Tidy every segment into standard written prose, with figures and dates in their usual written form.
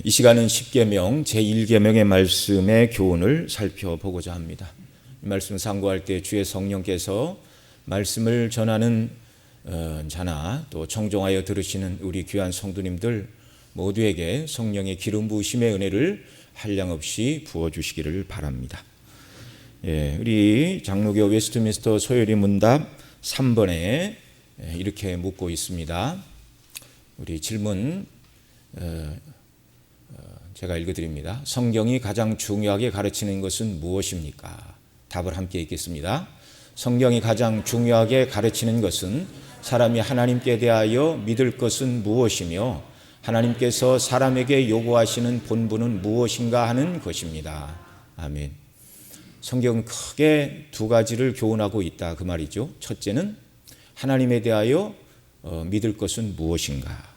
이 시간은 십계명 제1계명의 말씀의 교훈을 살펴보고자 합니다. 이 말씀을 상고할 때 주의 성령께서 말씀을 전하는 자나 또 청종하여 들으시는 우리 귀한 성도님들 모두에게 성령의 기름 부으심의 은혜를 한량없이 부어주시기를 바랍니다. 우리 장로교 웨스트민스터 소요리 문답 3번에 이렇게 묻고 있습니다. 우리 질문 제가 읽어드립니다. 성경이 가장 중요하게 가르치는 것은 무엇입니까? 답을 함께 읽겠습니다. 성경이 가장 중요하게 가르치는 것은 사람이 하나님께 대하여 믿을 것은 무엇이며 하나님께서 사람에게 요구하시는 본분은 무엇인가 하는 것입니다. 아멘. 성경은 크게 두 가지를 교훈하고 있다 그 말이죠. 첫째는 하나님에 대하여 믿을 것은 무엇인가?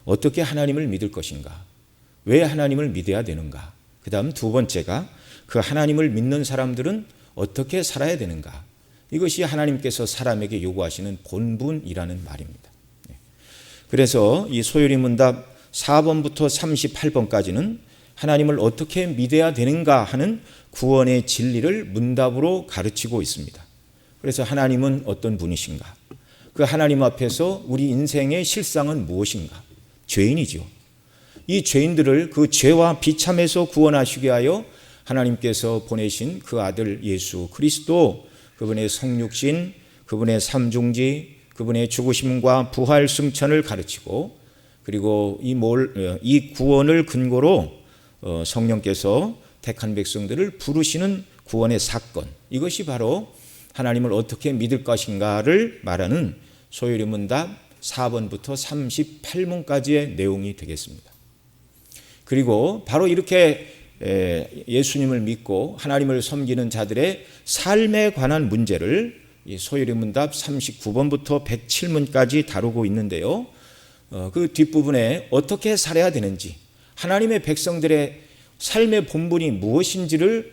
어떻게 하나님을 믿을 것인가? 왜 하나님을 믿어야 되는가? 그 다음 두 번째가 그 하나님을 믿는 사람들은 어떻게 살아야 되는가? 이것이 하나님께서 사람에게 요구하시는 본분이라는 말입니다. 그래서 이 소요리 문답 4번부터 38번까지는 하나님을 어떻게 믿어야 되는가 하는 구원의 진리를 문답으로 가르치고 있습니다. 그래서 하나님은 어떤 분이신가? 그 하나님 앞에서 우리 인생의 실상은 무엇인가? 죄인이죠. 이 죄인들을 그 죄와 비참에서 구원하시게 하여 하나님께서 보내신 그 아들 예수 그리스도, 그분의 성육신, 그분의 삼중지, 그분의 죽으심과 부활 승천을 가르치고, 그리고 이 구원을 근거로 성령께서 택한 백성들을 부르시는 구원의 사건, 이것이 바로 하나님을 어떻게 믿을 것인가를 말하는 소요리 문답 4번부터 38문까지의 내용이 되겠습니다. 그리고 바로 이렇게 예수님을 믿고 하나님을 섬기는 자들의 삶에 관한 문제를 소요리 문답 39번부터 107문까지 다루고 있는데요. 그 뒷부분에 어떻게 살아야 되는지, 하나님의 백성들의 삶의 본분이 무엇인지를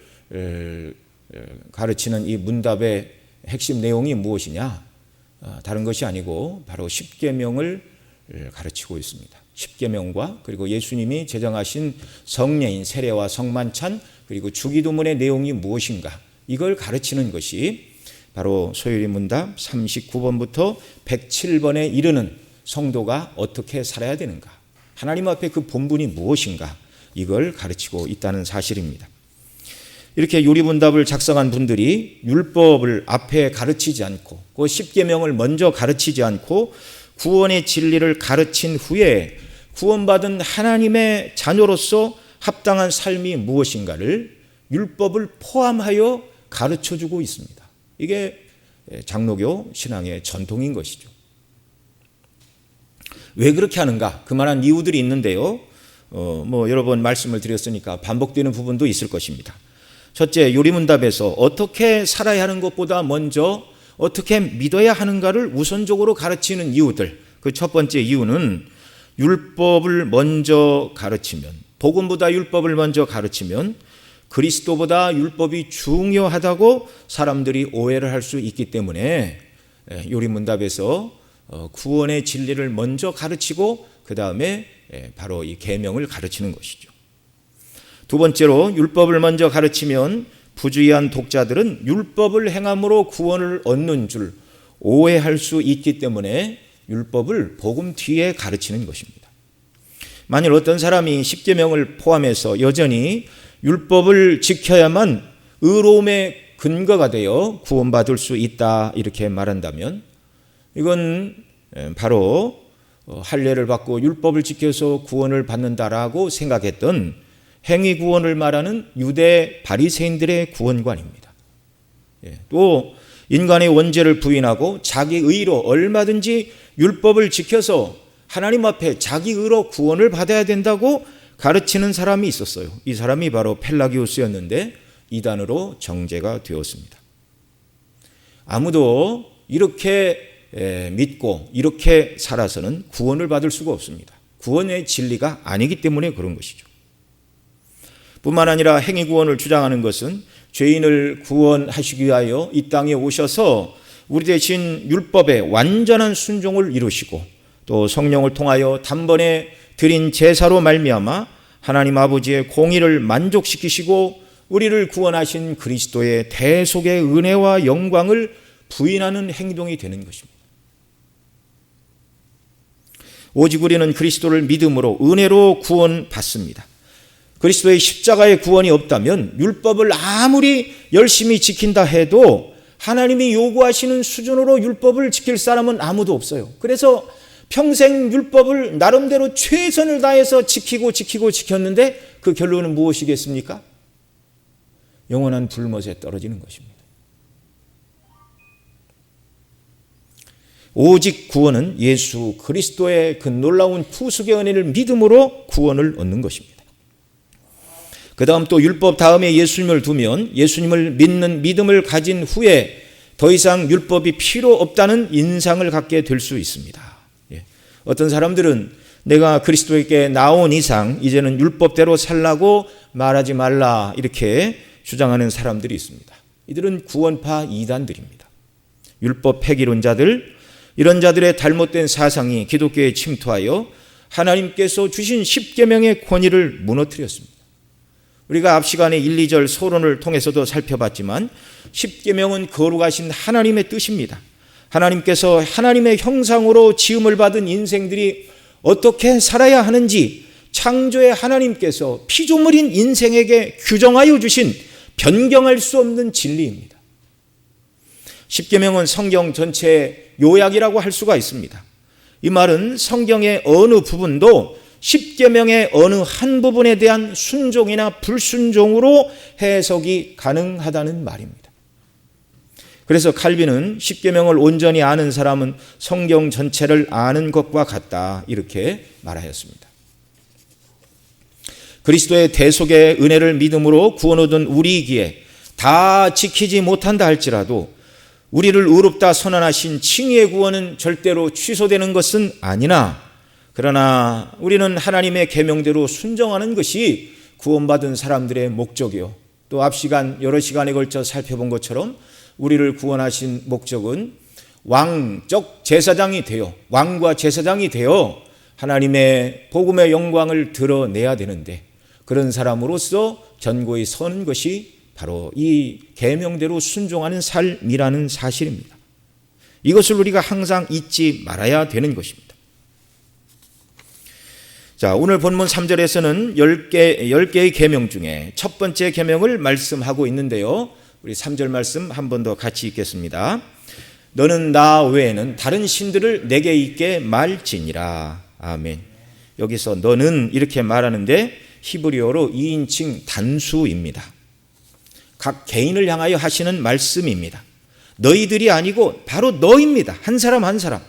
가르치는 이 문답의 핵심 내용이 무엇이냐? 다른 것이 아니고 바로 십계명을 가르치고 있습니다. 십계명과 그리고 예수님이 제정하신 성례인 세례와 성만찬 그리고 주기도문의 내용이 무엇인가, 이걸 가르치는 것이 바로 소요리 문답 39번부터 107번에 이르는 성도가 어떻게 살아야 되는가, 하나님 앞에 그 본분이 무엇인가, 이걸 가르치고 있다는 사실입니다. 이렇게 요리문답을 작성한 분들이 율법을 앞에 가르치지 않고 그 십계명을 먼저 가르치지 않고 구원의 진리를 가르친 후에 구원받은 하나님의 자녀로서 합당한 삶이 무엇인가를 율법을 포함하여 가르쳐주고 있습니다. 이게 장로교 신앙의 전통인 것이죠. 왜 그렇게 하는가? 그만한 이유들이 있는데요. 여러 번 말씀을 드렸으니까 반복되는 부분도 있을 것입니다. 첫째, 요리문답에서 어떻게 살아야 하는 것보다 먼저 어떻게 믿어야 하는가를 우선적으로 가르치는 이유들. 그 첫 번째 이유는 율법을 먼저 가르치면, 복음보다 율법을 먼저 가르치면 그리스도보다 율법이 중요하다고 사람들이 오해를 할 수 있기 때문에 요리문답에서 구원의 진리를 먼저 가르치고 그 다음에 바로 이 계명을 가르치는 것이죠. 두 번째로 율법을 먼저 가르치면 부주의한 독자들은 율법을 행함으로 구원을 얻는 줄 오해할 수 있기 때문에 율법을 복음 뒤에 가르치는 것입니다. 만일 어떤 사람이 십계명을 포함해서 여전히 율법을 지켜야만 의로움의 근거가 되어 구원받을 수 있다 이렇게 말한다면 이건 바로 할례를 받고 율법을 지켜서 구원을 받는다라고 생각했던 행위 구원을 말하는 유대 바리새인들의 구원관입니다. 또 인간의 원죄를 부인하고 자기 의로 얼마든지 율법을 지켜서 하나님 앞에 자기 의로 구원을 받아야 된다고 가르치는 사람이 있었어요. 이 사람이 바로 펠라기우스였는데 이단으로 정죄가 되었습니다. 아무도 이렇게 믿고 이렇게 살아서는 구원을 받을 수가 없습니다. 구원의 진리가 아니기 때문에 그런 것이죠. 뿐만 아니라 행위 구원을 주장하는 것은 죄인을 구원하시기 위하여 이 땅에 오셔서 우리 대신 율법의 완전한 순종을 이루시고 또 성령을 통하여 단번에 드린 제사로 말미암아 하나님 아버지의 공의를 만족시키시고 우리를 구원하신 그리스도의 대속의 은혜와 영광을 부인하는 행동이 되는 것입니다. 오직 우리는 그리스도를 믿음으로 은혜로 구원받습니다. 그리스도의 십자가의 구원이 없다면 율법을 아무리 열심히 지킨다 해도 하나님이 요구하시는 수준으로 율법을 지킬 사람은 아무도 없어요. 그래서 평생 율법을 나름대로 최선을 다해서 지켰는데 그 결론은 무엇이겠습니까? 영원한 불못에 떨어지는 것입니다. 오직 구원은 예수 그리스도의 그 놀라운 구속의 은혜를 믿음으로 구원을 얻는 것입니다. 그 다음 또 율법 다음에 예수님을 두면 예수님을 믿는 믿음을 가진 후에 더 이상 율법이 필요 없다는 인상을 갖게 될 수 있습니다. 어떤 사람들은 내가 그리스도에게 나온 이상 이제는 율법대로 살라고 말하지 말라 이렇게 주장하는 사람들이 있습니다. 이들은 구원파 이단들입니다. 율법 폐기론자들, 이런 자들의 잘못된 사상이 기독교에 침투하여 하나님께서 주신 십계명의 권위를 무너뜨렸습니다. 우리가 앞 시간에 1, 2절 서론을 통해서도 살펴봤지만 십계명은 거룩하신 하나님의 뜻입니다. 하나님께서 하나님의 형상으로 지음을 받은 인생들이 어떻게 살아야 하는지 창조의 하나님께서 피조물인 인생에게 규정하여 주신 변경할 수 없는 진리입니다. 십계명은 성경 전체의 요약이라고 할 수가 있습니다. 이 말은 성경의 어느 부분도 십계명의 어느 한 부분에 대한 순종이나 불순종으로 해석이 가능하다는 말입니다. 그래서 칼빈은 십계명을 온전히 아는 사람은 성경 전체를 아는 것과 같다 이렇게 말하였습니다. 그리스도의 대속의 은혜를 믿음으로 구원 얻은 우리이기에 다 지키지 못한다 할지라도 우리를 의롭다 선언하신 칭의의 구원은 절대로 취소되는 것은 아니나 그러나 우리는 하나님의 계명대로 순종하는 것이 구원받은 사람들의 목적이요. 또 앞 시간 여러 시간에 걸쳐 살펴본 것처럼 우리를 구원하신 목적은 왕적 제사장이 되어 왕과 제사장이 되어 하나님의 복음의 영광을 드러내야 되는데 그런 사람으로서 견고히 서는 것이 바로 이 계명대로 순종하는 삶이라는 사실입니다. 이것을 우리가 항상 잊지 말아야 되는 것입니다. 자, 오늘 본문 3절에서는 10개의 계명 중에 첫 번째 계명을 말씀하고 있는데요. 우리 3절 말씀 한 번 더 같이 읽겠습니다. 너는 나 외에는 다른 신들을 내게 있게 말지니라. 아멘. 여기서 너는 이렇게 말하는데 히브리어로 2인칭 단수입니다. 각 개인을 향하여 하시는 말씀입니다. 너희들이 아니고 바로 너입니다. 한 사람 한 사람.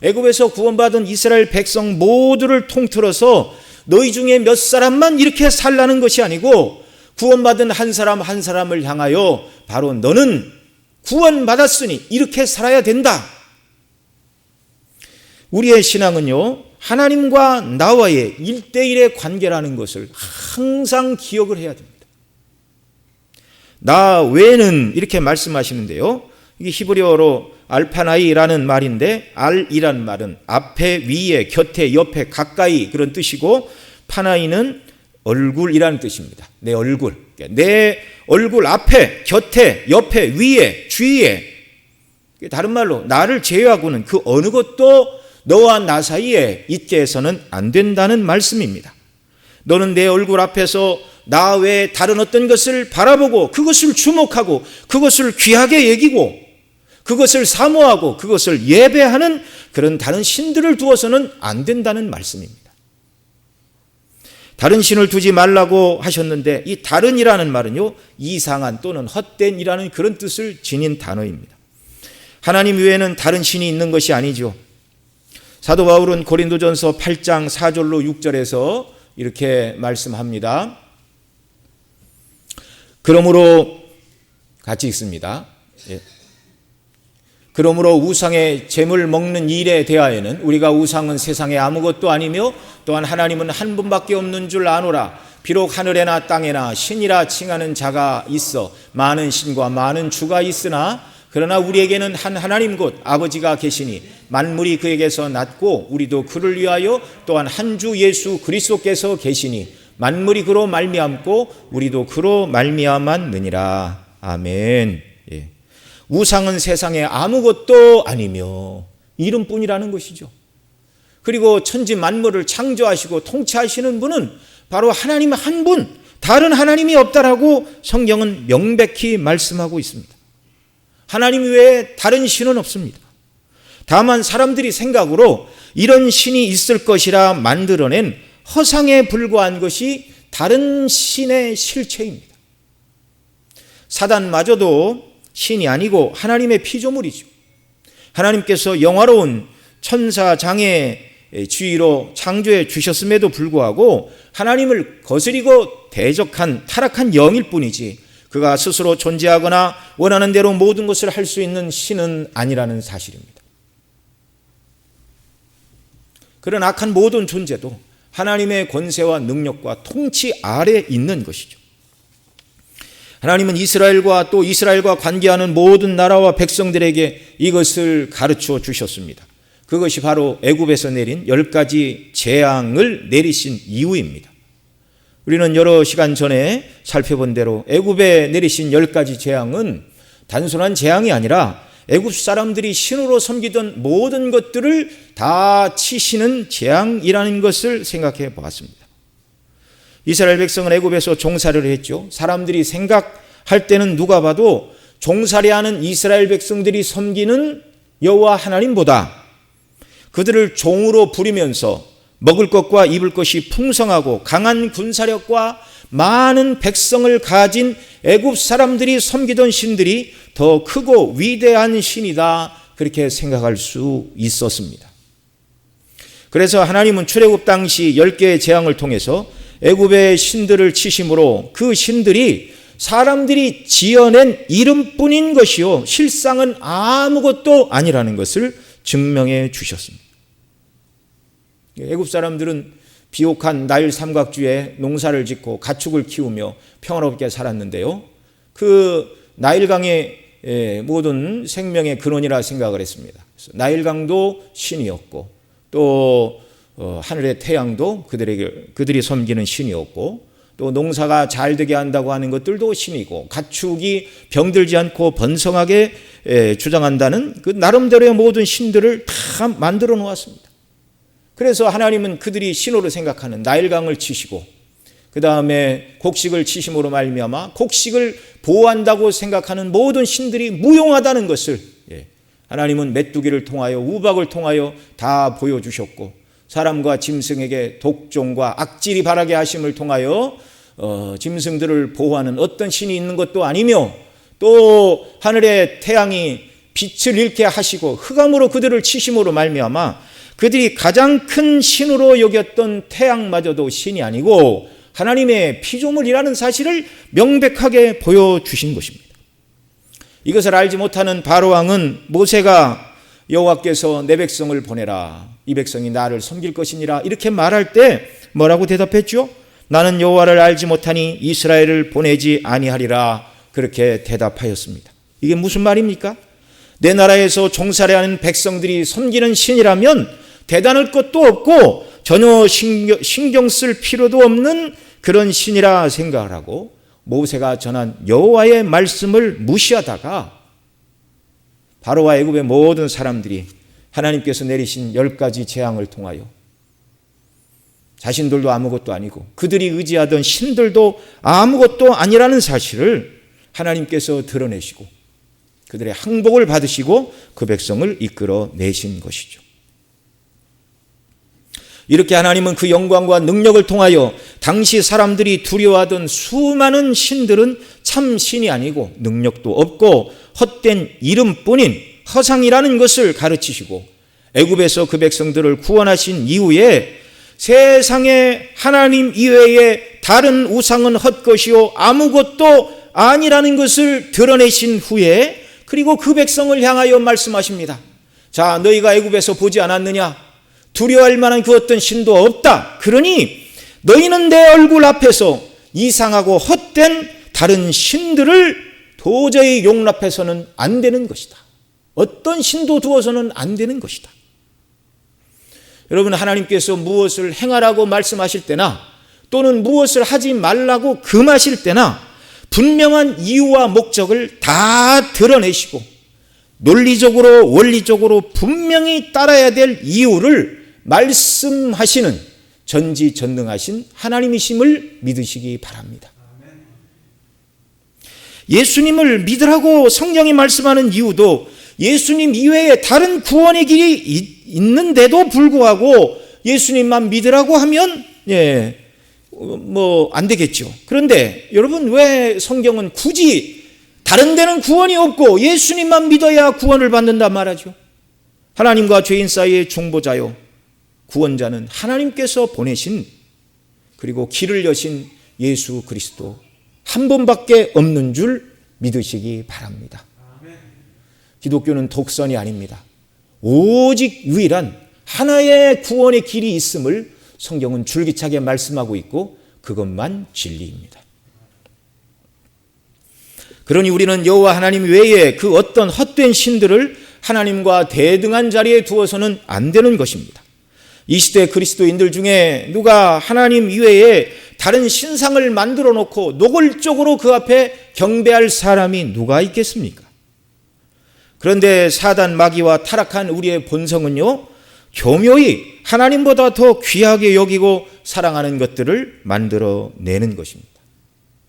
애굽에서 구원받은 이스라엘 백성 모두를 통틀어서 너희 중에 몇 사람만 이렇게 살라는 것이 아니고 구원받은 한 사람 한 사람을 향하여 바로 너는 구원받았으니 이렇게 살아야 된다. 우리의 신앙은요, 하나님과 나와의 1대1의 관계라는 것을 항상 기억을 해야 됩니다. 나 외에는 이렇게 말씀하시는데요. 이게 히브리어로 알파나이라는 말인데 알이란 말은 앞에, 위에, 곁에, 옆에, 가까이 그런 뜻이고 파나이는 얼굴이라는 뜻입니다. 내 얼굴. 내 얼굴 앞에, 곁에, 옆에, 위에, 주위에. 다른 말로 나를 제외하고는 그 어느 것도 너와 나 사이에 있게 해서는 안 된다는 말씀입니다. 너는 내 얼굴 앞에서 나 외에 다른 어떤 것을 바라보고 그것을 주목하고 그것을 귀하게 여기고 그것을 사모하고 그것을 예배하는 그런 다른 신들을 두어서는 안 된다는 말씀입니다. 다른 신을 두지 말라고 하셨는데 이 다른이라는 말은요, 이상한 또는 헛된이라는 그런 뜻을 지닌 단어입니다. 하나님 외에는 다른 신이 있는 것이 아니죠. 사도 바울은 고린도전서 8장 4절로 6절에서 이렇게 말씀합니다. 그러므로 같이 읽습니다. 그러므로 우상의 재물 먹는 일에 대하여는 우리가 우상은 세상에 아무것도 아니며 또한 하나님은 한 분밖에 없는 줄 아노라. 비록 하늘에나 땅에나 신이라 칭하는 자가 있어 많은 신과 많은 주가 있으나 그러나 우리에게는 한 하나님 곧 아버지가 계시니 만물이 그에게서 났고 우리도 그를 위하여 또한 한 주 예수 그리스도께서 계시니 만물이 그로 말미암고 우리도 그로 말미암았느니라. 아멘. 예. 우상은 세상에 아무것도 아니며 이름뿐이라는 것이죠. 그리고 천지 만물을 창조하시고 통치하시는 분은 바로 하나님 한 분, 다른 하나님이 없다라고 성경은 명백히 말씀하고 있습니다. 하나님 외에 다른 신은 없습니다. 다만 사람들이 생각으로 이런 신이 있을 것이라 만들어낸 허상에 불과한 것이 다른 신의 실체입니다. 사단마저도 신이 아니고 하나님의 피조물이죠. 하나님께서 영화로운 천사장의 지위로 창조해 주셨음에도 불구하고 하나님을 거스리고 대적한 타락한 영일 뿐이지 그가 스스로 존재하거나 원하는 대로 모든 것을 할 수 있는 신은 아니라는 사실입니다. 그런 악한 모든 존재도 하나님의 권세와 능력과 통치 아래 있는 것이죠. 하나님은 이스라엘과 또 이스라엘과 관계하는 모든 나라와 백성들에게 이것을 가르쳐 주셨습니다. 그것이 바로 애굽에서 내린 10가지 재앙을 내리신 이유입니다. 우리는 여러 시간 전에 살펴본 대로 애굽에 내리신 10가지 재앙은 단순한 재앙이 아니라 애굽 사람들이 신으로 섬기던 모든 것들을 다 치시는 재앙이라는 것을 생각해 보았습니다. 이스라엘 백성은 애굽에서 종살이를 했죠. 사람들이 생각할 때는 누가 봐도 종살이하는 이스라엘 백성들이 섬기는 여호와 하나님보다 그들을 종으로 부리면서 먹을 것과 입을 것이 풍성하고 강한 군사력과 많은 백성을 가진 애굽 사람들이 섬기던 신들이 더 크고 위대한 신이다, 그렇게 생각할 수 있었습니다. 그래서 하나님은 출애굽 당시 10개의 재앙을 통해서 애굽의 신들을 치심으로 그 신들이 사람들이 지어낸 이름뿐인 것이요 실상은 아무것도 아니라는 것을 증명해 주셨습니다. 애굽 사람들은 비옥한 나일 삼각주에 농사를 짓고 가축을 키우며 평화롭게 살았는데요. 그 나일강의 모든 생명의 근원이라 생각을 했습니다. 나일강도 신이었고 또 하늘의 태양도 그들이 섬기는 신이었고 또 농사가 잘 되게 한다고 하는 것들도 신이고 가축이 병들지 않고 번성하게 주장한다는 그 나름대로의 모든 신들을 다 만들어 놓았습니다. 그래서 하나님은 그들이 신으로 생각하는 나일강을 치시고 그 다음에 곡식을 치심으로 말미암아 곡식을 보호한다고 생각하는 모든 신들이 무용하다는 것을 하나님은 메뚜기를 통하여 우박을 통하여 다 보여주셨고 사람과 짐승에게 독종과 악질이 바라게 하심을 통하여 짐승들을 보호하는 어떤 신이 있는 것도 아니며 또 하늘의 태양이 빛을 잃게 하시고 흑암으로 그들을 치심으로 말미암아 그들이 가장 큰 신으로 여겼던 태양마저도 신이 아니고 하나님의 피조물이라는 사실을 명백하게 보여주신 것입니다. 이것을 알지 못하는 바로왕은 모세가 여호와께서 내 백성을 보내라, 이 백성이 나를 섬길 것이니라 이렇게 말할 때 뭐라고 대답했죠? 나는 여호와를 알지 못하니 이스라엘을 보내지 아니하리라, 그렇게 대답하였습니다. 이게 무슨 말입니까? 내 나라에서 종살이하는 백성들이 섬기는 신이라면 대단할 것도 없고 전혀 신경 쓸 필요도 없는 그런 신이라 생각을 하고 모세가 전한 여호와의 말씀을 무시하다가 바로와 애굽의 모든 사람들이 하나님께서 내리신 10가지 재앙을 통하여 자신들도 아무것도 아니고 그들이 의지하던 신들도 아무것도 아니라는 사실을 하나님께서 드러내시고 그들의 항복을 받으시고 그 백성을 이끌어 내신 것이죠. 이렇게 하나님은 그 영광과 능력을 통하여 당시 사람들이 두려워하던 수많은 신들은 참 신이 아니고 능력도 없고 헛된 이름뿐인 허상이라는 것을 가르치시고 애굽에서 그 백성들을 구원하신 이후에 세상에 하나님 이외에 다른 우상은 헛것이요 아무것도 아니라는 것을 드러내신 후에 그리고 그 백성을 향하여 말씀하십니다. 자, 너희가 애굽에서 보지 않았느냐? 두려워할 만한 그 어떤 신도 없다. 그러니 너희는 내 얼굴 앞에서 이상하고 헛된 다른 신들을 도저히 용납해서는 안 되는 것이다. 어떤 신도 두어서는 안 되는 것이다. 여러분, 하나님께서 무엇을 행하라고 말씀하실 때나 또는 무엇을 하지 말라고 금하실 때나 분명한 이유와 목적을 다 드러내시고 논리적으로 원리적으로 분명히 따라야 될 이유를 말씀하시는 전지전능하신 하나님이심을 믿으시기 바랍니다. 예수님을 믿으라고 성경이 말씀하는 이유도 예수님 이외에 다른 구원의 길이 있는데도 불구하고 예수님만 믿으라고 하면 안 되겠죠. 그런데 여러분, 왜 성경은 굳이 다른 데는 구원이 없고 예수님만 믿어야 구원을 받는다 말하죠? 하나님과 죄인 사이의 중보자요, 구원자는 하나님께서 보내신 그리고 길을 여신 예수 그리스도 한 분밖에 없는 줄 믿으시기 바랍니다. 기독교는 독선이 아닙니다. 오직 유일한 하나의 구원의 길이 있음을 성경은 줄기차게 말씀하고 있고 그것만 진리입니다. 그러니 우리는 여호와 하나님 외에 그 어떤 헛된 신들을 하나님과 대등한 자리에 두어서는 안 되는 것입니다. 이 시대 그리스도인들 중에 누가 하나님 이외에 다른 신상을 만들어 놓고 노골적으로 그 앞에 경배할 사람이 누가 있겠습니까? 그런데 사단 마귀와 타락한 우리의 본성은요, 교묘히 하나님보다 더 귀하게 여기고 사랑하는 것들을 만들어내는 것입니다.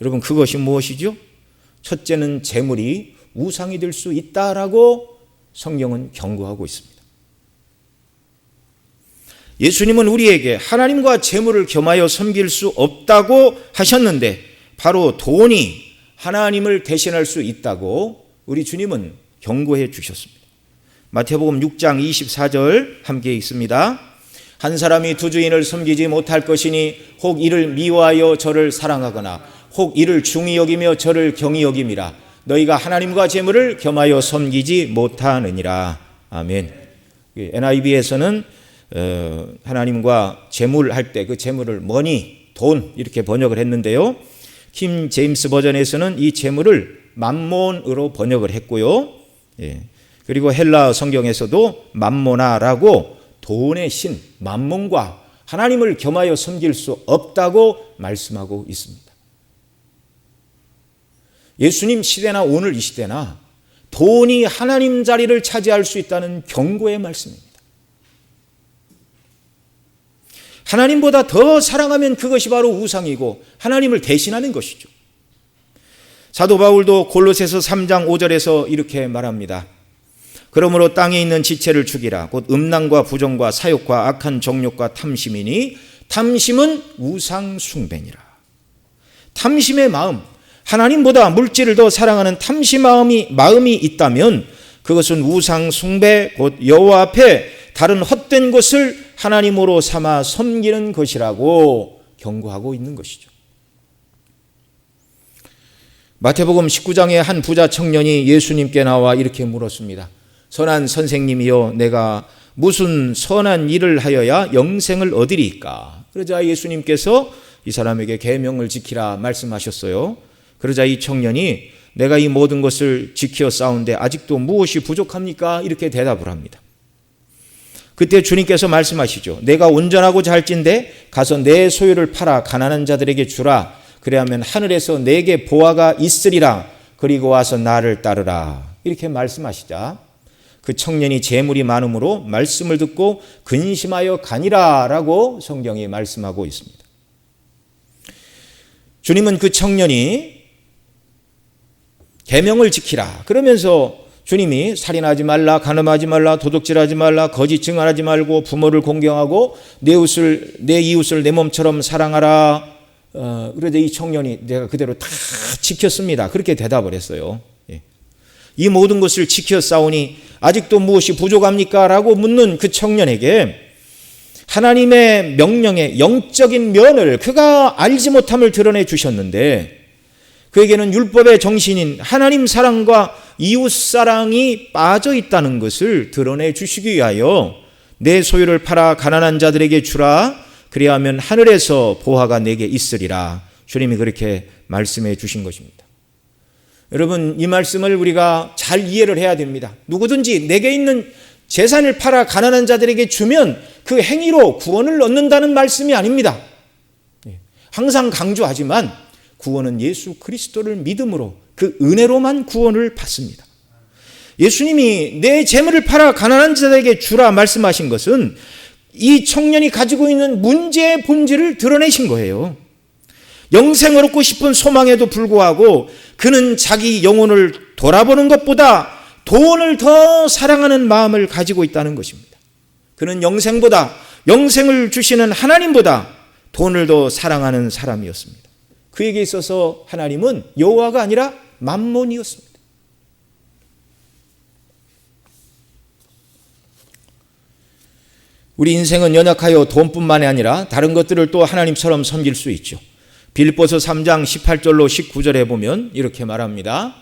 여러분, 그것이 무엇이죠? 첫째는 재물이 우상이 될 수 있다라고 성경은 경고하고 있습니다. 예수님은 우리에게 하나님과 재물을 겸하여 섬길 수 없다고 하셨는데 바로 돈이 하나님을 대신할 수 있다고 우리 주님은 경고해 주셨습니다. 마태복음 6장 24절 함께 읽습니다. 한 사람이 두 주인을 섬기지 못할 것이니 혹 이를 미워하여 저를 사랑하거나 혹 이를 중히 여기며 저를 경히 여김이라. 너희가 하나님과 재물을 겸하여 섬기지 못하느니라. 아멘. NIV에서는 하나님과 재물 할 때 그 재물을 머니, 돈 이렇게 번역을 했는데요. 킹 제임스 버전에서는 이 재물을 맘몬으로 번역을 했고요. 그리고 헬라 성경에서도 맘모나라고 돈의 신 맘몬과 하나님을 겸하여 섬길 수 없다고 말씀하고 있습니다. 예수님 시대나 오늘 이 시대나 돈이 하나님 자리를 차지할 수 있다는 경고의 말씀입니다. 하나님보다 더 사랑하면 그것이 바로 우상이고 하나님을 대신하는 것이죠. 사도 바울도 골로새서 3장 5절에서 이렇게 말합니다. 그러므로 땅에 있는 지체를 죽이라. 곧 음란과 부정과 사욕과 악한 정욕과 탐심이니 탐심은 우상 숭배니라. 탐심의 마음, 하나님보다 물질을 더 사랑하는 탐심 마음이 있다면 그것은 우상 숭배, 곧 여호와 앞에 다른 헛된 것을 하나님으로 삼아 섬기는 것이라고 경고하고 있는 것이죠. 마태복음 19장에 한 부자 청년이 예수님께 나와 이렇게 물었습니다. 선한 선생님이여, 내가 무슨 선한 일을 하여야 영생을 얻으리까? 그러자 예수님께서 이 사람에게 계명을 지키라 말씀하셨어요. 그러자 이 청년이 내가 이 모든 것을 지켜 싸운데 아직도 무엇이 부족합니까? 이렇게 대답을 합니다. 그때 주님께서 말씀하시죠. 내가 온전하고 잘진데 가서 내 소유를 팔아 가난한 자들에게 주라. 그래야면 하늘에서 내게 보화가 있으리라. 그리고 와서 나를 따르라. 이렇게 말씀하시자 그 청년이 재물이 많음으로 말씀을 듣고 근심하여 가니라 라고 성경이 말씀하고 있습니다. 주님은 그 청년이 계명을 지키라 그러면서 주님이 살인하지 말라, 간음하지 말라, 도둑질하지 말라, 거짓 증언하지 말고 부모를 공경하고 내 이웃을 내 몸처럼 사랑하라. 그러자 이 청년이 내가 그대로 다 지켰습니다. 그렇게 대답을 했어요. 이 모든 것을 지켜 싸우니 아직도 무엇이 부족합니까? 라고 묻는 그 청년에게 하나님의 명령의 영적인 면을 그가 알지 못함을 드러내 주셨는데 그에게는 율법의 정신인 하나님 사랑과 이웃 사랑이 빠져 있다는 것을 드러내 주시기 위하여 내 소유를 팔아 가난한 자들에게 주라. 그리하면 하늘에서 보화가 내게 있으리라. 주님이 그렇게 말씀해 주신 것입니다. 여러분, 이 말씀을 우리가 잘 이해를 해야 됩니다. 누구든지 내게 있는 재산을 팔아 가난한 자들에게 주면 그 행위로 구원을 얻는다는 말씀이 아닙니다. 항상 강조하지만 구원은 예수 그리스도를 믿음으로 그 은혜로만 구원을 받습니다. 예수님이 내 재물을 팔아 가난한 자들에게 주라 말씀하신 것은 이 청년이 가지고 있는 문제의 본질을 드러내신 거예요. 영생을 얻고 싶은 소망에도 불구하고 그는 자기 영혼을 돌아보는 것보다 돈을 더 사랑하는 마음을 가지고 있다는 것입니다. 그는 영생을 주시는 하나님보다 돈을 더 사랑하는 사람이었습니다. 그에게 있어서 하나님은 여호와가 아니라 맘몬이었습니다. 우리 인생은 연약하여 돈뿐만이 아니라 다른 것들을 또 하나님처럼 섬길 수 있죠. 빌립보서 3장 18절로 19절에 보면 이렇게 말합니다.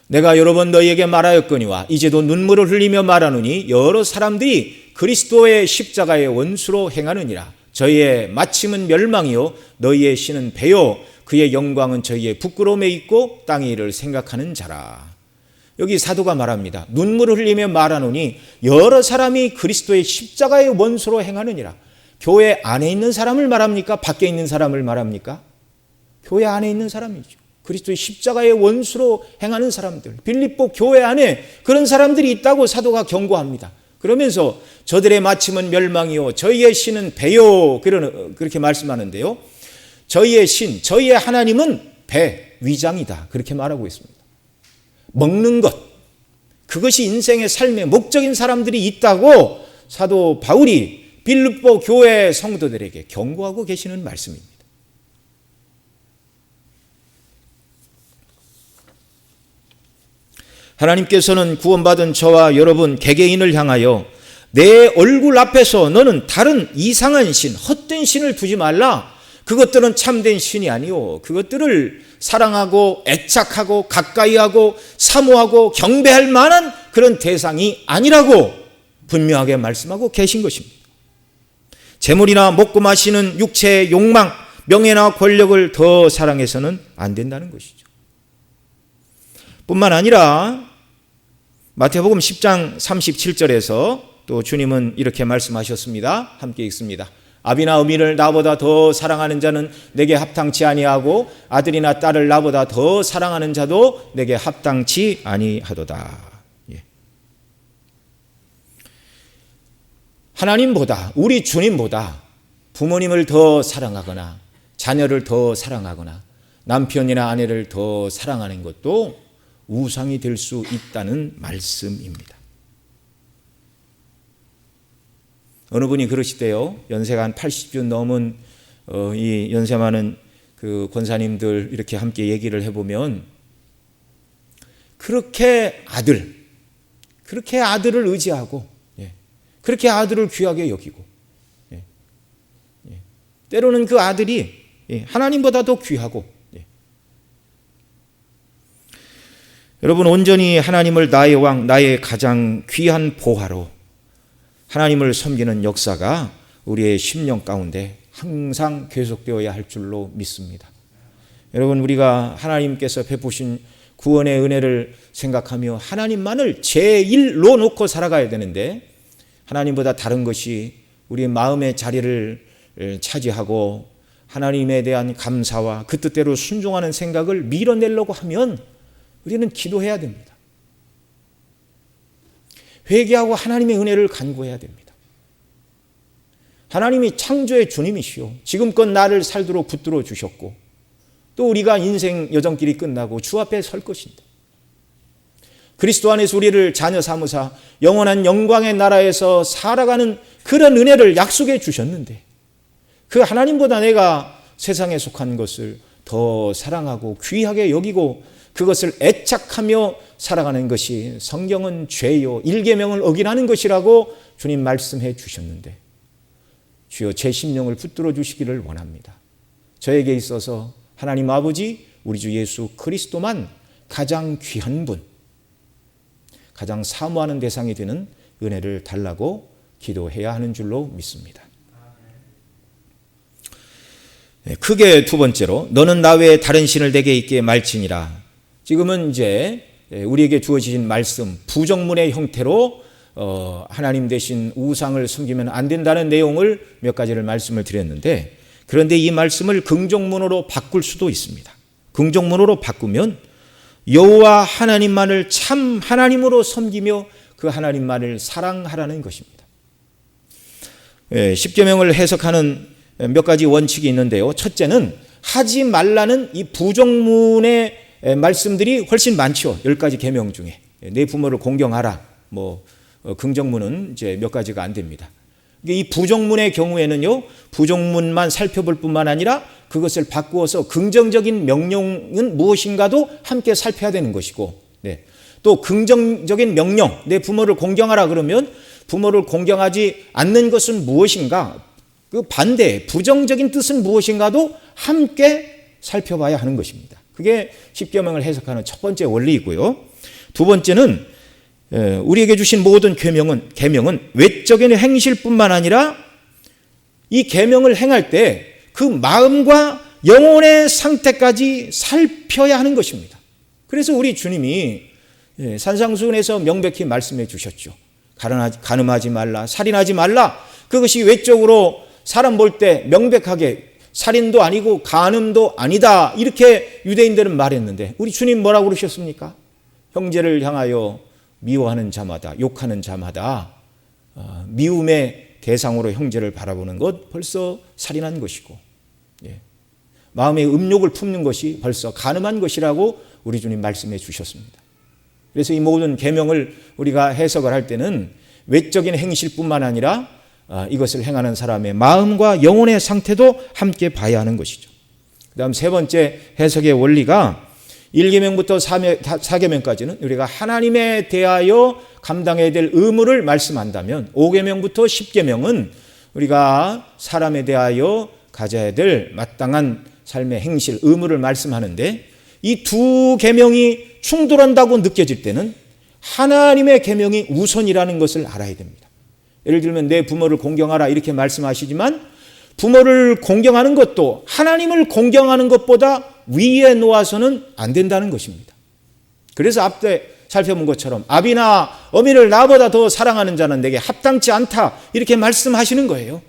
내가 여러 번 너희에게 말하였거니와 이제도 눈물을 흘리며 말하노니 여러 사람들이 그리스도의 십자가의 원수로 행하느니라. 저희의 마침은 멸망이요 너희의 신은 배요 그의 영광은 저희의 부끄러움에 있고 땅의 일을 생각하는 자라. 여기 사도가 말합니다. 눈물을 흘리며 말하노니 여러 사람이 그리스도의 십자가의 원수로 행하느니라. 교회 안에 있는 사람을 말합니까? 밖에 있는 사람을 말합니까? 교회 안에 있는 사람이죠. 그리스도의 십자가의 원수로 행하는 사람들. 빌립보 교회 안에 그런 사람들이 있다고 사도가 경고합니다. 그러면서 저들의 마침은 멸망이요 저희의 신은 배요 그렇게 말씀하는데요. 저희의 신, 저희의 하나님은 배, 위장이다. 그렇게 말하고 있습니다. 먹는 것, 그것이 인생의 삶의 목적인 사람들이 있다고 사도 바울이 빌립보 교회 성도들에게 경고하고 계시는 말씀입니다. 하나님께서는 구원받은 저와 여러분 개개인을 향하여 내 얼굴 앞에서 너는 다른 이상한 신, 헛된 신을 두지 말라. 그것들은 참된 신이 아니요 그것들을 사랑하고 애착하고 가까이하고 사모하고 경배할 만한 그런 대상이 아니라고 분명하게 말씀하고 계신 것입니다. 재물이나 먹고 마시는 육체의 욕망, 명예나 권력을 더 사랑해서는 안 된다는 것이죠. 뿐만 아니라 마태복음 10장 37절에서 또 주님은 이렇게 말씀하셨습니다. 함께 읽습니다. 아비나 어미를 나보다 더 사랑하는 자는 내게 합당치 아니하고 아들이나 딸을 나보다 더 사랑하는 자도 내게 합당치 아니하도다. 하나님보다, 우리 주님보다 부모님을 더 사랑하거나 자녀를 더 사랑하거나 남편이나 아내를 더 사랑하는 것도 우상이 될 수 있다는 말씀입니다. 어느 분이 그러시대요. 연세가 한 80쯤 넘은 이 연세 많은 그 권사님들 이렇게 함께 얘기를 해보면 그렇게 아들을 의지하고 그렇게 아들을 귀하게 여기고 때로는 그 아들이 하나님보다 더 귀하고 여러분 온전히 하나님을 나의 왕, 나의 가장 귀한 보화로 하나님을 섬기는 역사가 우리의 심령 가운데 항상 계속되어야 할 줄로 믿습니다. 여러분 우리가 하나님께서 베푸신 구원의 은혜를 생각하며 하나님만을 제1로 놓고 살아가야 되는데 하나님보다 다른 것이 우리 마음의 자리를 차지하고 하나님에 대한 감사와 그 뜻대로 순종하는 생각을 밀어내려고 하면 우리는 기도해야 됩니다. 회개하고 하나님의 은혜를 간구해야 됩니다. 하나님이 창조의 주님이시오. 지금껏 나를 살도록 붙들어 주셨고 또 우리가 인생 여정길이 끝나고 주 앞에 설 것인데 그리스도 안에서 우리를 자녀 삼으사 영원한 영광의 나라에서 살아가는 그런 은혜를 약속해 주셨는데 그 하나님보다 내가 세상에 속한 것을 더 사랑하고 귀하게 여기고 그것을 애착하며 살아가는 것이 성경은 죄요 일계명을 어기라는 것이라고 주님 말씀해 주셨는데 주여 제 심령을 붙들어 주시기를 원합니다. 저에게 있어서 하나님 아버지 우리 주 예수 그리스도만 가장 귀한 분, 가장 사모하는 대상이 되는 은혜를 달라고 기도해야 하는 줄로 믿습니다. 크게 두 번째로 너는 나 외에 다른 신을 내게 있게 말지니라. 지금은 이제 우리에게 주어진 말씀, 부정문의 형태로 하나님 대신 우상을 섬기면 안 된다는 내용을 몇 가지를 말씀을 드렸는데, 그런데 이 말씀을 긍정문으로 바꿀 수도 있습니다. 긍정문으로 바꾸면 여호와 하나님만을 참 하나님으로 섬기며 그 하나님만을 사랑하라는 것입니다. 십계명을 해석하는 몇 가지 원칙이 있는데요. 첫째는 하지 말라는 이 부정문의 말씀들이 훨씬 많죠. 10가지 계명 중에 내 부모를 공경하라. 긍정문은 이제 몇 가지가 안 됩니다. 이 부정문의 경우에는요, 부정문만 살펴볼 뿐만 아니라 그것을 바꾸어서 긍정적인 명령은 무엇인가도 함께 살펴야 되는 것이고, 또 긍정적인 명령, 내 부모를 공경하라 그러면 부모를 공경하지 않는 것은 무엇인가, 그 반대 부정적인 뜻은 무엇인가도 함께 살펴봐야 하는 것입니다. 그게 십계명을 해석하는 첫 번째 원리이고요. 두 번째는 우리에게 주신 모든 계명은 외적인 행실뿐만 아니라 이 계명을 행할 때 그 마음과 영혼의 상태까지 살펴야 하는 것입니다. 그래서 우리 주님이 산상수훈에서 명백히 말씀해 주셨죠. 간음하지 말라, 살인하지 말라. 그것이 외적으로 사람 볼 때 명백하게 살인도 아니고 간음도 아니다, 이렇게 유대인들은 말했는데 우리 주님 뭐라고 그러셨습니까? 형제를 향하여 미워하는 자마다, 욕하는 자마다 미움의 대상으로 형제를 바라보는 것 벌써 살인한 것이고, 마음의 음욕을 품는 것이 벌써 간음한 것이라고 우리 주님 말씀해 주셨습니다. 그래서 이 모든 계명을 우리가 해석을 할 때는 외적인 행실뿐만 아니라 이것을 행하는 사람의 마음과 영혼의 상태도 함께 봐야 하는 것이죠. 그 다음 세 번째 해석의 원리가 1계명부터 4계명까지는 우리가 하나님에 대하여 감당해야 될 의무를 말씀한다면, 5계명부터 10계명은 우리가 사람에 대하여 가져야 될 마땅한 삶의 행실, 의무를 말씀하는데, 이 두 계명이 충돌한다고 느껴질 때는 하나님의 계명이 우선이라는 것을 알아야 됩니다. 예를 들면 내 부모를 공경하라 이렇게 말씀하시지만 부모를 공경하는 것도 하나님을 공경하는 것보다 위에 놓아서는 안 된다는 것입니다. 그래서 앞에 살펴본 것처럼 아비나 어미를 나보다 더 사랑하는 자는 내게 합당치 않다, 이렇게 말씀하시는 거예요.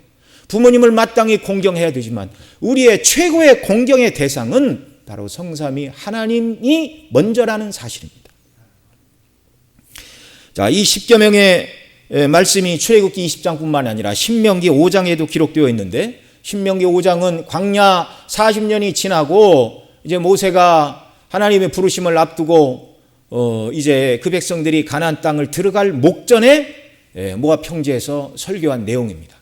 부모님을 마땅히 공경해야 되지만 우리의 최고의 공경의 대상은 바로 성삼위 하나님이 먼저라는 사실입니다. 자, 이 십계명의 말씀이 출애굽기 20장뿐만 아니라 신명기 5장에도 기록되어 있는데, 신명기 5장은 광야 40년이 지나고 이제 모세가 하나님의 부르심을 앞두고 이제 그 백성들이 가나안 땅을 들어갈 목전에 모압 평지에서 설교한 내용입니다.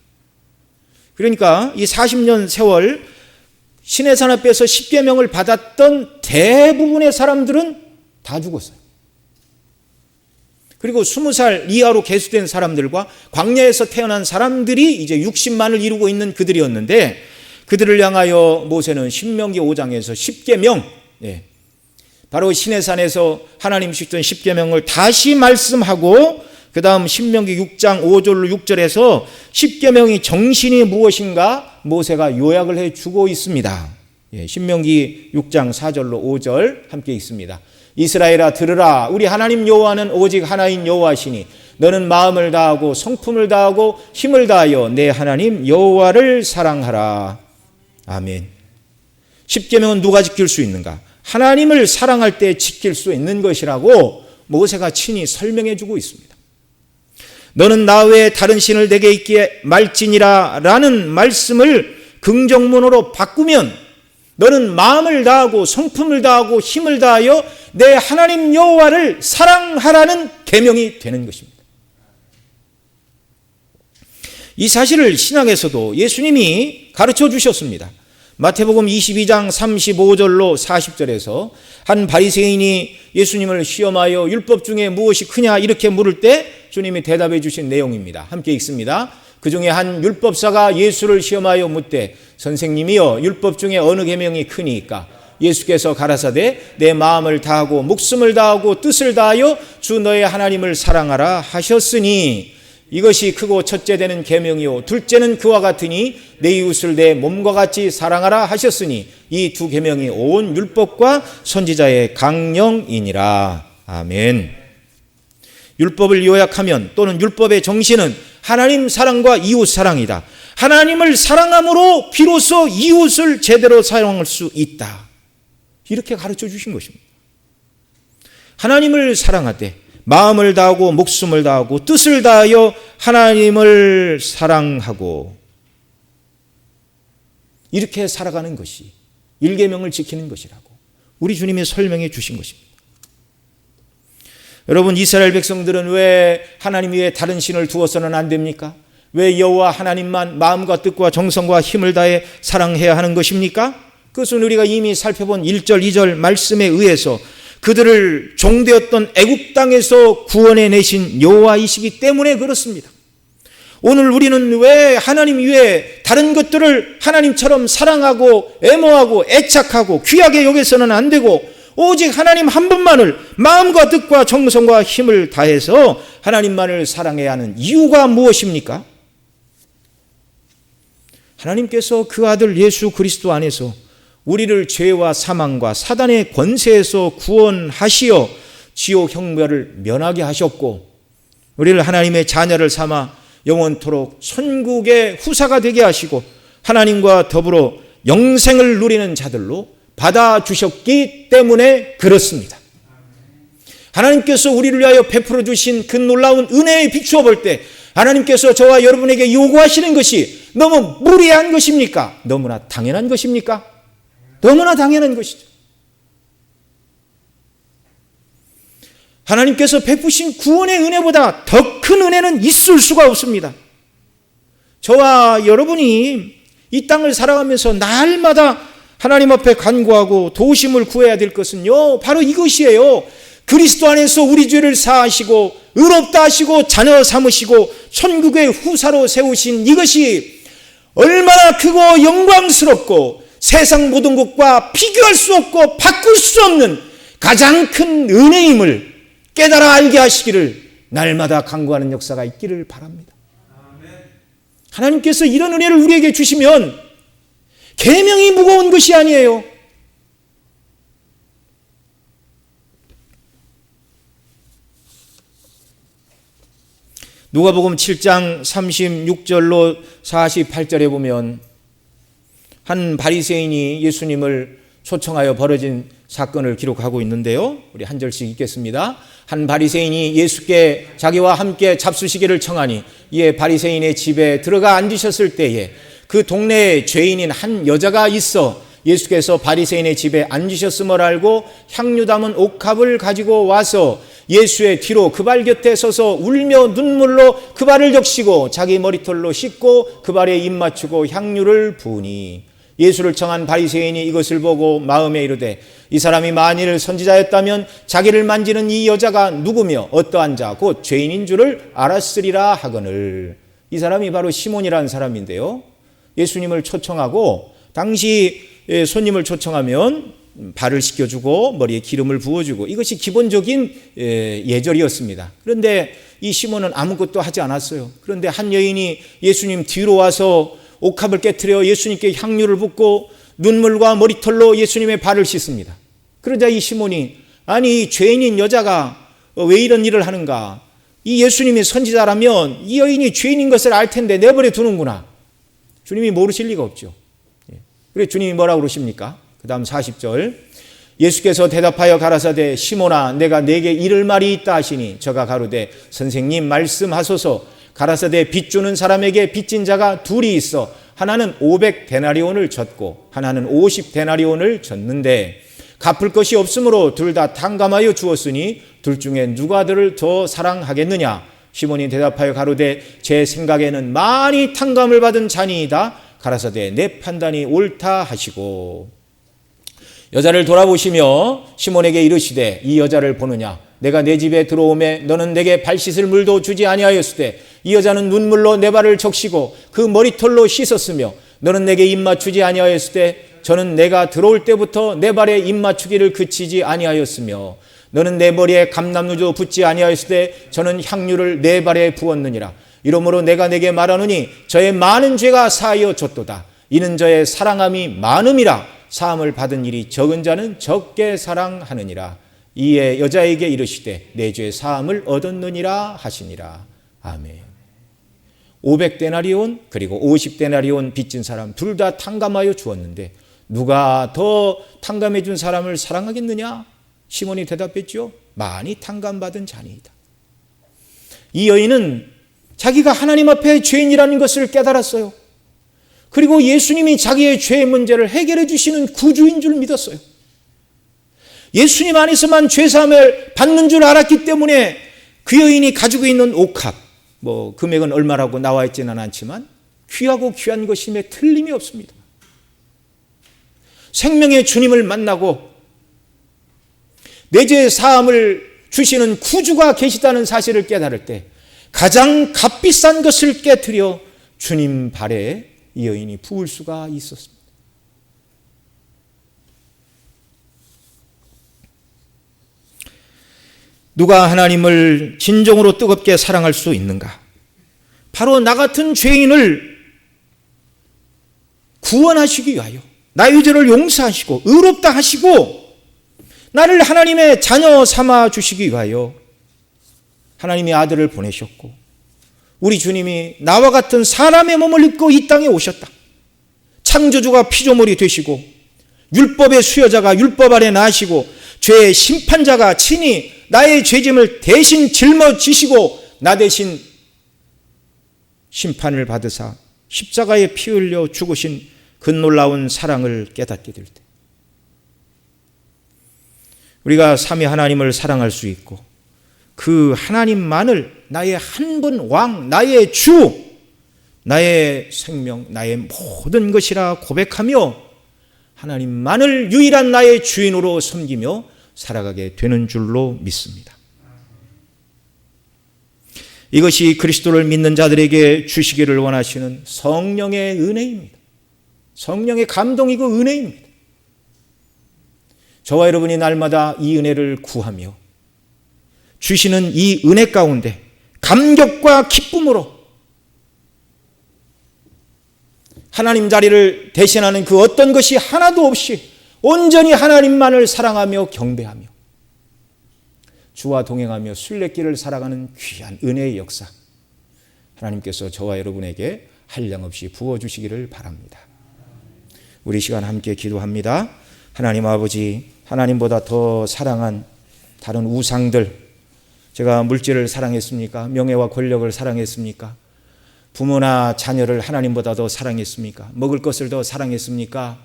그러니까 이 40년 세월 시내산 앞에서 십계명을 받았던 대부분의 사람들은 다 죽었어요. 그리고 20살 이하로 계수된 사람들과 광야에서 태어난 사람들이 이제 60만을 이루고 있는 그들이었는데, 그들을 향하여 모세는 신명기 5장에서 십계명, 바로 시내산에서 하나님 주셨던 십계명을 다시 말씀하고, 그 다음 신명기 6장 5절로 6절에서 십계명의 정신이 무엇인가 모세가 요약을 해주고 있습니다. 신명기 6장 4절로 5절 함께 읽습니다. 이스라엘아 들으라, 우리 하나님 여호와는 오직 하나인 여호와시니 너는 마음을 다하고 성품을 다하고 힘을 다하여 내 하나님 여호와를 사랑하라. 아멘. 십계명은 누가 지킬 수 있는가? 하나님을 사랑할 때 지킬 수 있는 것이라고 모세가 친히 설명해 주고 있습니다. 너는 나 외에 다른 신을 내게 있기에 말지니라 라는 말씀을 긍정문으로 바꾸면 너는 마음을 다하고 성품을 다하고 힘을 다하여 내 하나님 여호와를 사랑하라는 계명이 되는 것입니다. 이 사실을 신약에서도 예수님이 가르쳐 주셨습니다. 마태복음 22장 35절로 40절에서 한 바리새인이 예수님을 시험하여 율법 중에 무엇이 크냐 이렇게 물을 때 주님이 대답해 주신 내용입니다. 함께 읽습니다. 그 중에 한 율법사가 예수를 시험하여 묻되 선생님이여 율법 중에 어느 계명이 크니까? 예수께서 가라사대 내 마음을 다하고 목숨을 다하고 뜻을 다하여 주 너의 하나님을 사랑하라 하셨으니 이것이 크고 첫째 되는 계명이요 둘째는 그와 같으니 내 이웃을 내 몸과 같이 사랑하라 하셨으니 이 두 계명이 온 율법과 선지자의 강령이니라. 아멘. 율법을 요약하면 또는 율법의 정신은 하나님 사랑과 이웃 사랑이다. 하나님을 사랑함으로 비로소 이웃을 제대로 사랑할 수 있다. 이렇게 가르쳐 주신 것입니다. 하나님을 사랑하되 마음을 다하고 목숨을 다하고 뜻을 다하여 하나님을 사랑하고 이렇게 살아가는 것이 일계명을 지키는 것이라고 우리 주님이 설명해 주신 것입니다. 여러분, 이스라엘 백성들은 왜 하나님 위에 다른 신을 두어서는 안 됩니까? 왜 여호와 하나님만 마음과 뜻과 정성과 힘을 다해 사랑해야 하는 것입니까? 그것은 우리가 이미 살펴본 1절 2절 말씀에 의해서 그들을 종되었던 애굽 땅에서 구원해 내신 여호와이시기 때문에 그렇습니다. 오늘 우리는 왜 하나님 위에 다른 것들을 하나님처럼 사랑하고 애모하고 애착하고 귀하게 여겨서는 안 되고 오직 하나님 한 분만을 마음과 뜻과 정성과 힘을 다해서 하나님만을 사랑해야 하는 이유가 무엇입니까? 하나님께서 그 아들 예수 그리스도 안에서 우리를 죄와 사망과 사단의 권세에서 구원하시어 지옥 형벌을 면하게 하셨고 우리를 하나님의 자녀를 삼아 영원토록 천국의 후사가 되게 하시고 하나님과 더불어 영생을 누리는 자들로 받아주셨기 때문에 그렇습니다. 하나님께서 우리를 위하여 베풀어 주신 그 놀라운 은혜에 비추어 볼 때 하나님께서 저와 여러분에게 요구하시는 것이 너무 무리한 것입니까? 너무나 당연한 것입니까? 너무나 당연한 것이죠. 하나님께서 베푸신 구원의 은혜보다 더 큰 은혜는 있을 수가 없습니다. 저와 여러분이 이 땅을 살아가면서 날마다 하나님 앞에 간구하고 도우심을 구해야 될 것은요, 바로 이것이에요. 그리스도 안에서 우리 죄를 사하시고 의롭다 하시고 자녀 삼으시고 천국의 후사로 세우신 이것이 얼마나 크고 영광스럽고 세상 모든 것과 비교할 수 없고 바꿀 수 없는 가장 큰 은혜임을 깨달아 알게 하시기를 날마다 간구하는 역사가 있기를 바랍니다. 하나님께서 이런 은혜를 우리에게 주시면 계명이 무거운 것이 아니에요. 누가복음 7장 36절로 48절에 보면 한 바리새인이 예수님을 초청하여 벌어진 사건을 기록하고 있는데요. 우리 한 절씩 읽겠습니다. 한 바리새인이 예수께 자기와 함께 잡수시기를 청하니 이에 바리새인의 집에 들어가 앉으셨을 때에 그 동네에 죄인인 한 여자가 있어 예수께서 바리새인의 집에 앉으셨음을 알고 향유 담은 옥합을 가지고 와서 예수의 뒤로 그 발 곁에 서서 울며 눈물로 그 발을 적시고 자기 머리털로 씻고 그 발에 입 맞추고 향유를 부으니 예수를 청한 바리새인이 이것을 보고 마음에 이르되 이 사람이 만일 선지자였다면 자기를 만지는 이 여자가 누구며 어떠한 자 곧 죄인인 줄을 알았으리라 하거늘. 이 사람이 바로 시몬이라는 사람인데요. 예수님을 초청하고 당시 손님을 초청하면 발을 씻겨주고 머리에 기름을 부어주고 이것이 기본적인 예절이었습니다. 그런데 이 시몬은 아무것도 하지 않았어요. 그런데 한 여인이 예수님 뒤로 와서 옥합을 깨트려 예수님께 향유를 붓고 눈물과 머리털로 예수님의 발을 씻습니다. 그러자 이 시몬이 아니 죄인인 여자가 왜 이런 일을 하는가? 이 예수님이 선지자라면 이 여인이 죄인인 것을 알 텐데 내버려 두는구나. 주님이 모르실 리가 없죠. 그래서 주님이 뭐라고 그러십니까? 그 다음 40절 예수께서 대답하여 가라사대 시몬아 내가 네게 이를 말이 있다 하시니 저가 가로되 선생님 말씀하소서. 가라사대 빚주는 사람에게 빚진 자가 둘이 있어 하나는 500데나리온을 졌고 하나는 50데나리온을 졌는데 갚을 것이 없으므로 둘 다 탕감하여 주었으니 둘 중에 누가 그를 더 사랑하겠느냐. 시몬이 대답하여 가로되 제 생각에는 많이 탕감을 받은 자니이다. 가라사대 내 판단이 옳다 하시고 여자를 돌아보시며 시몬에게 이르시되 이 여자를 보느냐. 내가 내 집에 들어오매 너는 내게 발 씻을 물도 주지 아니하였을 때 이 여자는 눈물로 내 발을 적시고 그 머리털로 씻었으며 너는 내게 입 맞추지 아니하였을 때 저는 내가 들어올 때부터 내 발에 입 맞추기를 그치지 아니하였으며 너는 내 머리에 감람누도 붓지 아니하였을 때 저는 향유를 내 발에 부었느니라. 이러므로 내가 내게 말하노니 저의 많은 죄가 사하여 졌도다. 이는 저의 사랑함이 많음이라. 사함을 받은 일이 적은 자는 적게 사랑하느니라. 이에 여자에게 이르시되 내 죄 사함을 얻었느니라 하시니라. 아멘. 500데나리온 그리고 50데나리온 빚진 사람 둘 다 탕감하여 주었는데 누가 더 탕감해 준 사람을 사랑하겠느냐? 시몬이 대답했죠. 많이 탕감받은 자니이다. 이 여인은 자기가 하나님 앞에 죄인이라는 것을 깨달았어요. 그리고 예수님이 자기의 죄의 문제를 해결해 주시는 구주인 줄 믿었어요. 예수님 안에서만 죄사함을 받는 줄 알았기 때문에 그 여인이 가지고 있는 옥합, 금액은 얼마라고 나와 있지는 않지만 귀하고 귀한 것임에 틀림이 없습니다. 생명의 주님을 만나고 내 죄 사함을 주시는 구주가 계시다는 사실을 깨달을 때 가장 값비싼 것을 깨트려 주님 발에 이 여인이 부을 수가 있었습니다. 누가 하나님을 진정으로 뜨겁게 사랑할 수 있는가? 바로 나 같은 죄인을 구원하시기 위하여 나의 죄를 용서하시고 의롭다 하시고 나를 하나님의 자녀 삼아 주시기 위하여 하나님의 아들을 보내셨고 우리 주님이 나와 같은 사람의 몸을 입고 이 땅에 오셨다. 창조주가 피조물이 되시고 율법의 수여자가 율법 아래 나시고 죄의 심판자가 친히 나의 죄짐을 대신 짊어지시고 나 대신 심판을 받으사 십자가에 피 흘려 죽으신 그 놀라운 사랑을 깨닫게 될 때 우리가 삼위 하나님을 사랑할 수 있고 그 하나님만을 나의 한 분 왕, 나의 주, 나의 생명, 나의 모든 것이라 고백하며 하나님만을 유일한 나의 주인으로 섬기며 살아가게 되는 줄로 믿습니다. 이것이 그리스도를 믿는 자들에게 주시기를 원하시는 성령의 은혜입니다. 성령의 감동이고 은혜입니다. 저와 여러분이 날마다 이 은혜를 구하며 주시는 이 은혜 가운데 감격과 기쁨으로 하나님 자리를 대신하는 그 어떤 것이 하나도 없이 온전히 하나님만을 사랑하며 경배하며 주와 동행하며 순례길을 살아가는 귀한 은혜의 역사 하나님께서 저와 여러분에게 한량없이 부어주시기를 바랍니다. 우리 시간 함께 기도합니다. 하나님 아버지, 하나님보다 더 사랑한 다른 우상들, 제가 물질을 사랑했습니까? 명예와 권력을 사랑했습니까? 부모나 자녀를 하나님보다 더 사랑했습니까? 먹을 것을 더 사랑했습니까?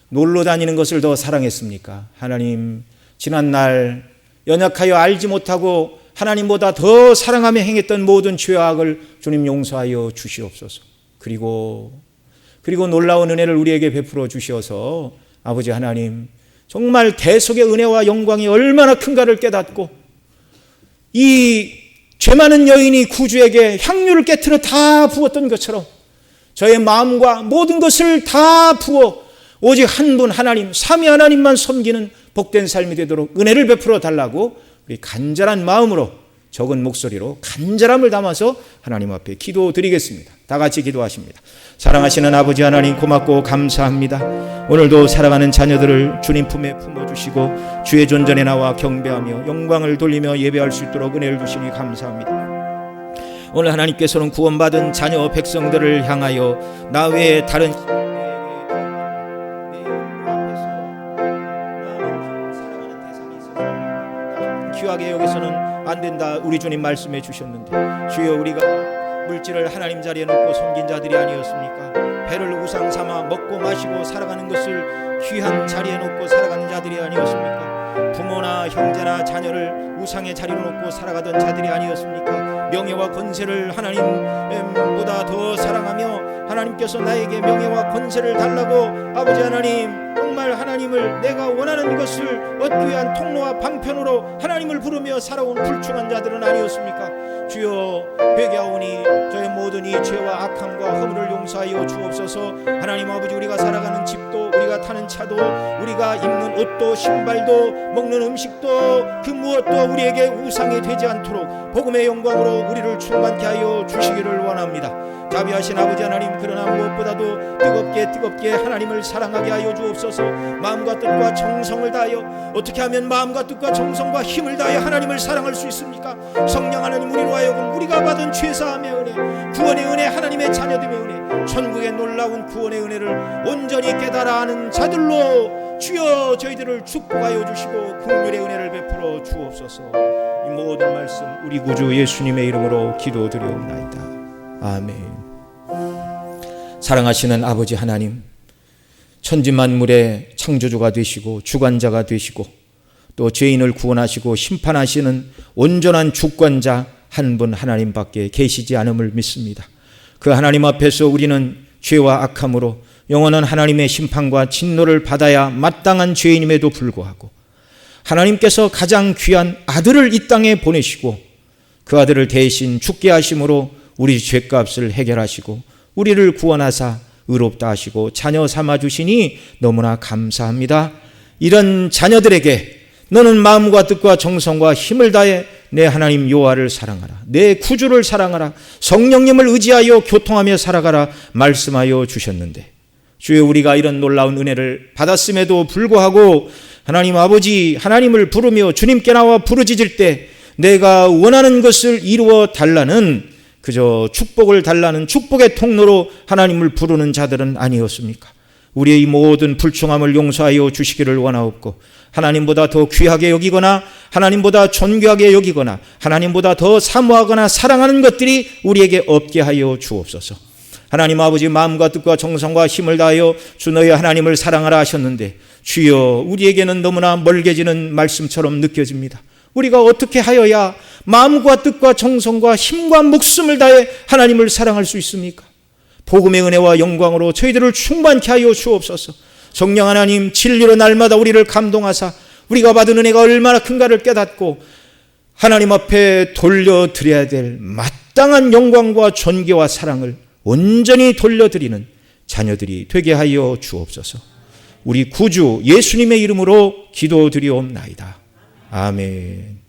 놀러 다니는 것을 더 사랑했습니까? 하나님, 지난날 연약하여 알지 못하고 하나님보다 더 사랑하며 행했던 모든 죄와 악을 주님 용서하여 주시옵소서. 그리고 놀라운 은혜를 우리에게 베풀어 주셔서 아버지 하나님, 정말 대속의 은혜와 영광이 얼마나 큰가를 깨닫고 이 죄 많은 여인이 구주에게 향유를 깨트려 다 부었던 것처럼 저의 마음과 모든 것을 다 부어 오직 한 분 하나님, 삼위 하나님만 섬기는 복된 삶이 되도록 은혜를 베풀어 달라고 우리 간절한 마음으로 적은 목소리로 간절함을 담아서 하나님 앞에 기도드리겠습니다. 다 같이 기도하십니다. 사랑하시는 아버지 하나님, 고맙고 감사합니다. 오늘도 살아가는 자녀들을 주님 품에 품어주시고 주의 존전에 나와 경배하며 영광을 돌리며 예배할 수 있도록 은혜를 주시니 감사합니다. 오늘 하나님께서는 구원받은 자녀 백성들을 향하여 나 외에 다른 귀하게 여기서는 안 된다 우리 주님 말씀해 주셨는데, 주여 우리가 물질을 하나님 자리에 놓고 섬긴 자들이 아니었습니까? 배를 우상 삼아 먹고 마시고 살아가는 것을 귀한 자리에 놓고 살아가는 자들이 아니었습니까? 부모나 형제나 자녀를 우상의 자리로 놓고 살아가던 자들이 아니었습니까? 명예와 권세를 하나님보다 더 사랑하며 하나님께서 나에게 명예와 권세를 달라고 아버지 하나님, 정말 하나님을 내가 원하는 것을 얻기 위한 통로와 방편으로 하나님을 부르며 살아온 불충한 자들은 아니었습니까? 주여 회개하오니 저의 모든 이 죄와 악함과 허물을 용서하여 주옵소서. 하나님 아버지, 우리가 살아가는 집도, 우리가 타는 차도, 우리가 입는 옷도, 신발도, 먹는 음식도, 그 무엇도 우리에게 우상이 되지 않도록 복음의 영광으로 우리를 충만케 하여 주시기를 원합니다. 자비하신 아버지 하나님, 그러나 무엇보다도 뜨겁게 하나님을 사랑하게 하여 주옵소서. 마음과 뜻과 정성을 다하여, 어떻게 하면 마음과 뜻과 정성과 힘을 다하여 하나님을 사랑할 수 있습니까? 성령 하나님, 우리로 하여금 우리가 받은 죄사함의 은혜, 구원의 은혜, 하나님의 자녀됨의 은혜, 천국의 놀라운 구원의 은혜를 온전히 깨달아 아는 자들로 주여 저희들을 축복하여 주시고 긍휼의 은혜를 베풀어 주옵소서. 이 모든 말씀 우리 구주 예수님의 이름으로 기도드리옵나이다. 아멘. 사랑하시는 아버지 하나님, 천지만물의 창조주가 되시고 주관자가 되시고 또 죄인을 구원하시고 심판하시는 온전한 주권자 한 분 하나님밖에 계시지 않음을 믿습니다. 그 하나님 앞에서 우리는 죄와 악함으로 영원한 하나님의 심판과 진노를 받아야 마땅한 죄인임에도 불구하고 하나님께서 가장 귀한 아들을 이 땅에 보내시고 그 아들을 대신 죽게 하심으로 우리 죄값을 해결하시고 우리를 구원하사 의롭다 하시고 자녀 삼아주시니 너무나 감사합니다. 이런 자녀들에게 너는 마음과 뜻과 정성과 힘을 다해 내 하나님 여호와를 사랑하라, 내 구주를 사랑하라, 성령님을 의지하여 교통하며 살아가라 말씀하여 주셨는데, 주여 우리가 이런 놀라운 은혜를 받았음에도 불구하고 하나님 아버지 하나님을 부르며 주님께 나와 부르짖을 때 내가 원하는 것을 이루어 달라는, 그저 축복을 달라는 축복의 통로로 하나님을 부르는 자들은 아니었습니까? 우리의 이 모든 불충함을 용서하여 주시기를 원하옵고, 하나님보다 더 귀하게 여기거나 하나님보다 존귀하게 여기거나 하나님보다 더 사모하거나 사랑하는 것들이 우리에게 없게 하여 주옵소서. 하나님 아버지, 마음과 뜻과 정성과 힘을 다하여 주 너희 하나님을 사랑하라 하셨는데 주여 우리에게는 너무나 멀게지는 말씀처럼 느껴집니다. 우리가 어떻게 하여야 마음과 뜻과 정성과 힘과 목숨을 다해 하나님을 사랑할 수 있습니까? 복음의 은혜와 영광으로 저희들을 충만케 하여 주옵소서. 성령 하나님, 진리로 날마다 우리를 감동하사 우리가 받은 은혜가 얼마나 큰가를 깨닫고 하나님 앞에 돌려드려야 될 마땅한 영광과 존귀와 사랑을 온전히 돌려드리는 자녀들이 되게 하여 주옵소서. 우리 구주 예수님의 이름으로 기도드리옵나이다. 아멘.